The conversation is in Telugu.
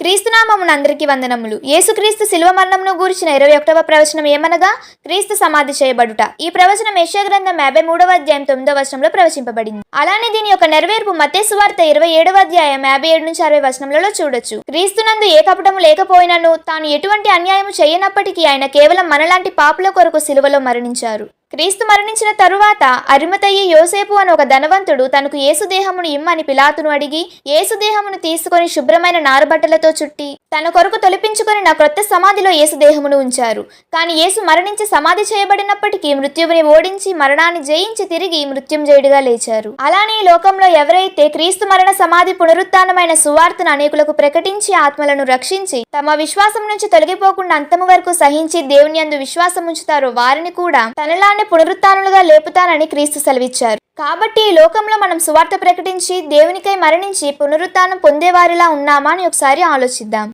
క్రీస్తునామమున అందరికీ వందనములు. యేసుక్రీస్తు శిలువ మరణమును గూర్చిన 21వ ప్రవచనం ఏమనగా క్రీస్తు సమాధి చేయబడుట. ఈ ప్రవచనం యెషయా గ్రంథం 53వ అధ్యాయం 9వ వచనంలో ప్రవచింపబడింది. అలానే దీని యొక్క నెరవేర్పు మత్తయి సువార్త 27వ అధ్యాయం 57 నుంచి 60 వచనములలో చూడొచ్చు. క్రీస్తునందు ఏ కపటము లేకపోయినను తాను ఎటువంటి అన్యాయము చేయనప్పటికీ ఆయన కేవలం మనలాంటి పాపుల కొరకు శిలువలో మరణించారు. క్రీస్తు మరణించిన తరువాత అరిమతయి యోసేపు అని ఒక ధనవంతుడు తనకు యేసుదేహమును ఇమ్మని పిలాతును అడిగి యేసుదేహమును తీసుకొని శుభ్రమైన నారబట్టలతో చుట్టి తన కొరకు తొలిపించుకొని నా క్రొత్త సమాధిలో యేసుదేహమును ఉంచారు. కానీ యేసు మరణించి సమాధి చేయబడినప్పటికీ మృత్యువుని ఓడించి మరణాన్ని జయించి తిరిగి మృత్యుంజయుడిగా లేచారు. అలానే ఈ లోకంలో ఎవరైతే క్రీస్తు మరణ సమాధి పునరుత్థానమైన సువార్తను అనేకులకు ప్రకటించి ఆత్మలను రక్షించి తమ విశ్వాసం నుంచి తొలగిపోకుండా అంతము వరకు సహించి దేవుని యందు విశ్వాసం ఉంచుతారో వారిని కూడా తనలా పునరుత్థానులుగా లేపుతానని క్రీస్తు సెలవిచ్చారు. కాబట్టి ఈ లోకంలో మనం సువార్త ప్రకటించి దేవునికై మరణించి పునరుత్థానం పొందేవారిలా ఉన్నామా అని ఒకసారి ఆలోచిద్దాం.